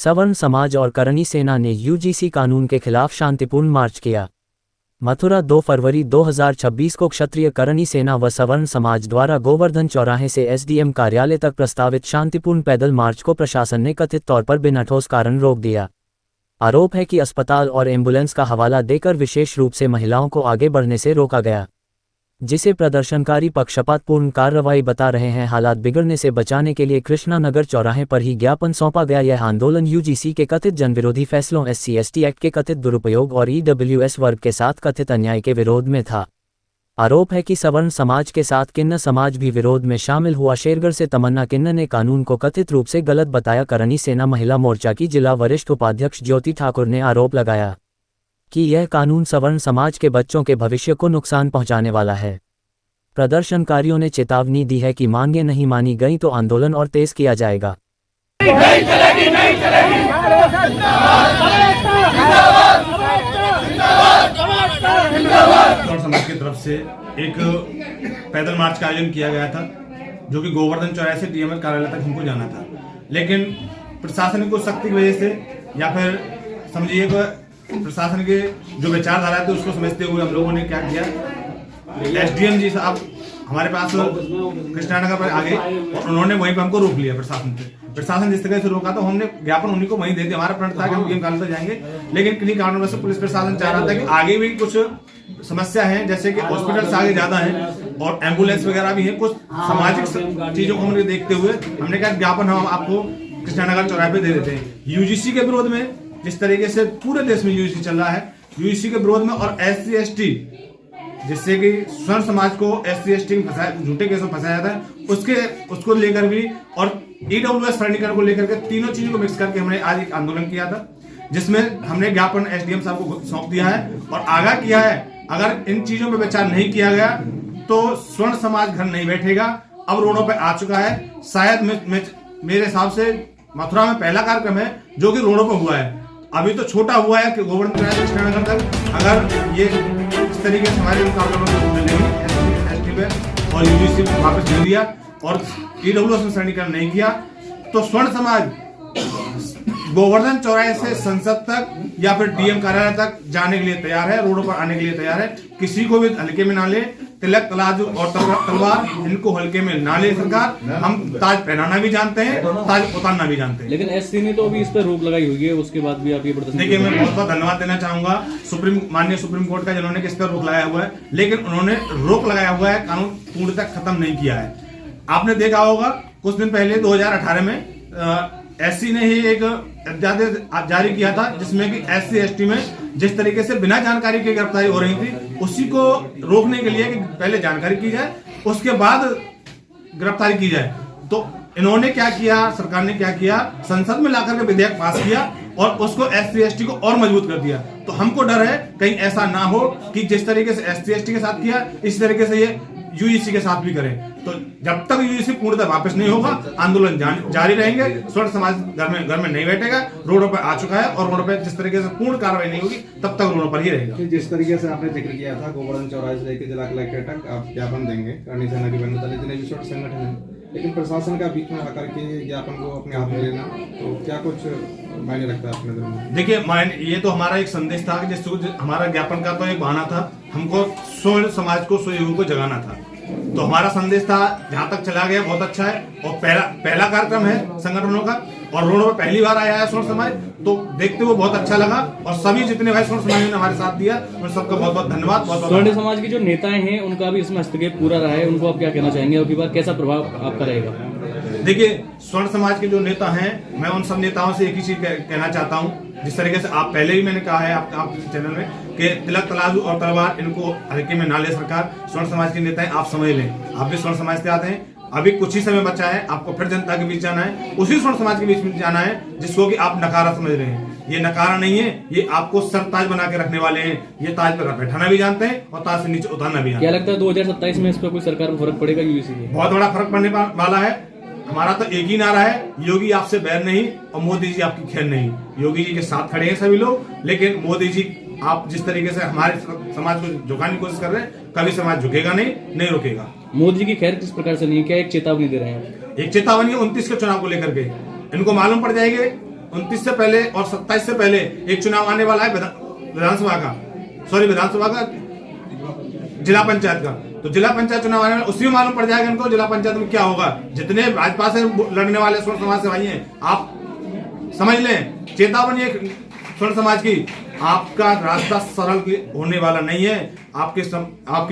सवर्ण समाज और करणी सेना ने यूजीसी कानून के खिलाफ शांतिपूर्ण मार्च किया। मथुरा 2 फरवरी 2026 को क्षत्रिय करणी सेना व सवर्ण समाज द्वारा गोवर्धन चौराहे से एसडीएम कार्यालय तक प्रस्तावित शांतिपूर्ण पैदल मार्च को प्रशासन ने कथित तौर पर बिना ठोस कारण रोक दिया। आरोप है कि अस्पताल और एम्बुलेंस का हवाला देकर विशेष रूप से महिलाओं को आगे बढ़ने से रोका गया, जिसे प्रदर्शनकारी पक्षपातपूर्ण कार्रवाई बता रहे हैं। हालात बिगड़ने से बचाने के लिए कृष्णानगर चौराहे पर ही ज्ञापन सौंपा गया। यह आंदोलन यूजीसी के कथित जनविरोधी फैसलों, SC/ST एक्ट के कथित दुरुपयोग और EWS वर्ग के साथ कथित अन्याय के विरोध में था। आरोप है कि सवर्ण समाज के साथ किन्नर समाज भी विरोध में शामिल हुआ। शेरगढ़ से तमन्ना किन्नर ने कानून को कथित रूप से गलत बताया। करणी सेना महिला मोर्चा की जिला वरिष्ठ उपाध्यक्ष ज्योति ठाकुर ने आरोप लगाया कि यह कानून सवर्ण समाज के बच्चों के भविष्य को नुकसान पहुंचाने वाला है। प्रदर्शनकारियों ने चेतावनी दी है कि मांगें नहीं मानी गईं तो आंदोलन और तेज किया जाएगा। नहीं चलेगी, नहीं चलेगी। समाज की तरफ से एक पैदल मार्च का आयोजन किया गया था, जो कि गोवर्धन चौराहे से डीएम कार्यालय तक हमको जाना था। लेकिन प्रशासन को सख्ती की वजह से, या फिर समझिए प्रशासन के जो विचारधारा थे उसको समझते हुए हम लोगों ने क्या किया, एसडीएम जी साहब हमारे पास कृष्णानगर पर आ गए और उन्होंने वहीं पर हमको रोक लिया। प्रशासन जिस तरह से रोका तो हमने ज्ञापन उन्हीं को वहीं दे दिया। हमारा प्रण था कि हम डीएम कार्यालय तक जाएंगे, लेकिन किन्हीं कारणों से पुलिस प्रशासन चाह रहा था कि आगे भी कुछ समस्या है, जैसे कि हॉस्पिटल से आगे ज्यादा है और एम्बुलेंस वगैरह भी है। कुछ सामाजिक चीजों को हमने देखते हुए हमने कहा ज्ञापन हम आपको कृष्णानगर चौराहे पे दे देते हैं। यूजीसी के विरोध में, जिस तरीके से पूरे देश में यूजीसी चल रहा है, यूजीसी के विरोध में और SC/ST जिससे कि स्वर्ण समाज को SC/ST में झूठे केसों में फंसाया जाता है, उसको लेकर भी और EWS सरलीकरण को लेकर के तीनों चीजों को मिक्स करके हमने आज एक आंदोलन किया था, जिसमें हमने ज्ञापन SDM साहब को सौंप दिया है और आगाह किया है अगर इन चीजों पर विचार नहीं किया गया तो स्वर्ण समाज घर नहीं बैठेगा। अब रोडों पर आ चुका है। शायद मेरे हिसाब से मथुरा में पहला कार्यक्रम है जो कि रोडों पर हुआ है। अभी तो छोटा हुआ है कि गोवर्धन चौराहे से कृष्णानगर तक अगर ये इस तरीके से हमारे SC/ST पे और यूजीसी वापस दे दिया और EWS में सरलीकरण नहीं किया तो स्वर्ण समाज गोवर्धन चौराहे से संसद तक या फिर डीएम कार्यालय तक जाने के लिए तैयार है, रोडों पर आने के लिए तैयार है। किसी को भी हल्के में ना ले, तिलक तराजू और तलवार इनको हल्के में ना ले सरकार। हम ताज पहनाना भी जानते हैं, ताज उतारना भी जानते हैं। लेकिन SC ने तो अभी इस पर रोक लगाई हुई है, उसके बाद भी आप ये प्रदर्शन। देखिए, मैं बहुत बहुत धन्यवाद देना चाहूंगा माननीय सुप्रीम कोर्ट का, जिन्होंने किस पर रोक लगाया हुआ है, लेकिन उन्होंने रोक लगाया हुआ है, कानून पूर्णतः खत्म नहीं किया है। आपने देखा होगा कुछ दिन पहले 2018 में SC ने ही एक अध्यादेश जारी किया था, जिसमें कि SC/ST में जिस तरीके से बिना जानकारी के गिरफ्तारी हो रही थी, उसी को रोकने के लिए कि पहले जानकारी की जाए उसके बाद गिरफ्तारी की जाए। तो इन्होंने क्या किया, सरकार ने क्या किया, संसद में लाकर के विधेयक पास किया और उसको SC/ST को और मजबूत कर दिया। तो हमको डर है कहीं ऐसा ना हो कि जिस तरीके से SC/ST के साथ किया इस तरीके से ये यूजीसी के साथ भी करें। तो जब तक यूजीसी पूर्णतः वापस नहीं होगा आंदोलन जारी रहेंगे। स्वर्ण समाज घर में नहीं बैठेगा, रोडों पर आ चुका है और रोडों पर जिस तरीके से पूर्ण कार्रवाई नहीं होगी तब तक रोडों पर ही रहेगा। जिस तरीके से आपने जिक्र किया था गोवर्धन चौराहे से लेकर जिला कलेक्टर तक आप ज्ञापन देंगे, करणी सेना के बंधु जितने भी छोटे संगठन है, लेकिन प्रशासन का बीच में आकर के ज्ञापन को अपने हाथ में लेना तो क्या कुछ मायने रखता है अपने दिल में? देखिए, ये तो हमारा एक संदेश था कि जिसको हमारा ज्ञापन का तो एक बहाना था, हमको स्वर्ण समाज को, स्वयं को जगाना था। तो हमारा संदेश था, जहां तक चला गया बहुत अच्छा है और पहला कार्यक्रम है संगठनों का और रोडों पर पहली बार आया है स्वर्ण समाज, तो देखते हुए बहुत अच्छा लगा और सभी जितने भाई स्वर्ण समाज ने हमारे साथ दिया उन सबका बहुत बहुत धन्यवाद। स्वर्ण समाज के जो नेताएं हैं उनका भी इसमें हस्तक्षेप पूरा रहा है, उनको आप क्या कहना चाहेंगे और बार कैसा प्रभाव आपका रहेगा? देखिए, स्वर्ण समाज के जो नेता हैं, मैं उन सब नेताओं से एक ही चीज कहना चाहता हूं, जिस तरीके से आप पहले भी मैंने कहा है आप चैनल में कि तिलक तराजू और तलवार इनको हल्के में ना ले सरकार। स्वर्ण समाज के नेता हैं, आप समझ लें, आप भी स्वर्ण समाज से आते हैं। अभी कुछ ही समय बचा है, आपको फिर जनता के बीच जाना है, उसी स्वर्ण समाज के बीच में जाना है जिसको कि आप नकारा समझ रहे हैं। ये नकारा नहीं है, ये आपको सर ताज बना के रखने वाले हैं। ये ताज पर बैठाना भी जानते हैं और ताज से नीचे उतारना भी जानते हैं। क्या लगता है 2027 में इस पर कोई सरकार में फर्क पड़ेगा? यूजीसी में बहुत बड़ा फर्क पड़ने वाला है। हमारा तो एक ही नारा है, योगी आपसे बैर नहीं और मोदी जी आपकी खैर नहीं। योगी जी के साथ खड़े हैं सभी लोग, लेकिन मोदी जी आप जिस तरीके से हमारे समाज को झुकाने की कोशिश कर रहे हैं, कभी समाज झुकेगा नहीं रुकेगा। मोदी जी की खैर किस प्रकार से नहीं है, क्या एक चेतावनी दे रहे हैं? एक चेतावनी 29 के चुनाव को लेकर के इनको मालूम पड़ जाएंगे 29 से पहले और 27 से पहले एक चुनाव आने वाला है विधानसभा का, जिला पंचायत का। तो जिला पंचायत चुनाव आने वाला, उसी में मालूम पड़ जाएगा इनको जिला पंचायत में क्या होगा। जितने भाजपा से लड़ने वाले स्वर्ण समाज से भाई हैं, आप समझ लें, चेतावनी है स्वर्ण समाज की, आपका रास्ता सरल होने वाला नहीं है। आपकी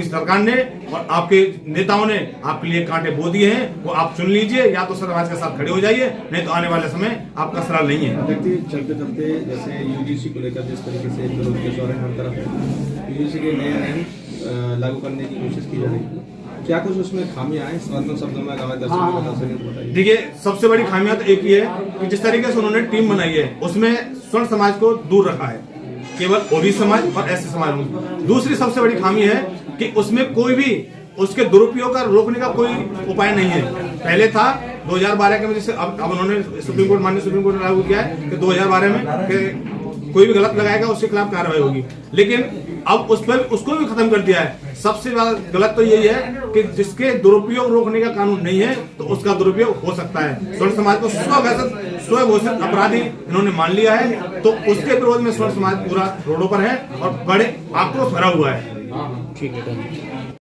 सरकार ने और आपके नेताओं ने आपके लिए कांटे बो दिए हैं, वो आप चुन लीजिए, या तो समाज के साथ खड़े हो जाइए, नहीं तो आने वाले समय आपका सरल नहीं है। देखिए चलते चलते जैसे यूजीसी को लेकर जिस तरीके से विरोध के दौरान हर तरफ है, यूजीसी के नए नियम लागू करने की कोशिश की जा रही है, क्या कुछ उसमें खामियां हैं? साधारण शब्दों में अगर दर्शकों को बता सकें तो बताइए। देखिए, सबसे बड़ी खामियां तो एक ही है कि जिस तरीके से उन्होंने टीम बनाई है, उसमें स्वर्ण समाज को दूर रखा है, केवल ओबीसी समाज और एससी समाज में। दूसरी सबसे बड़ी खामी है कि उसमें कोई भी उसके दुरुपयोग का रोकने का कोई उपाय नहीं है। पहले था 2012 के, जैसे अब उन्होंने माननीय सुप्रीम कोर्ट ने लागू किया है कि 2012 में कोई भी गलत लगाएगा उसके खिलाफ कार्रवाई होगी, लेकिन अब उसको भी खत्म कर दिया है। सबसे ज्यादा गलत तो यही है कि जिसके दुरुपयोग रोकने का कानून नहीं है तो उसका दुरुपयोग हो सकता है। स्वर्ण समाज को स्वघोषित अपराधी इन्होंने मान लिया है, तो उसके विरोध में स्वर्ण समाज पूरा रोडों पर है और बड़े आक्रोश भरा हुआ है। ठीक है।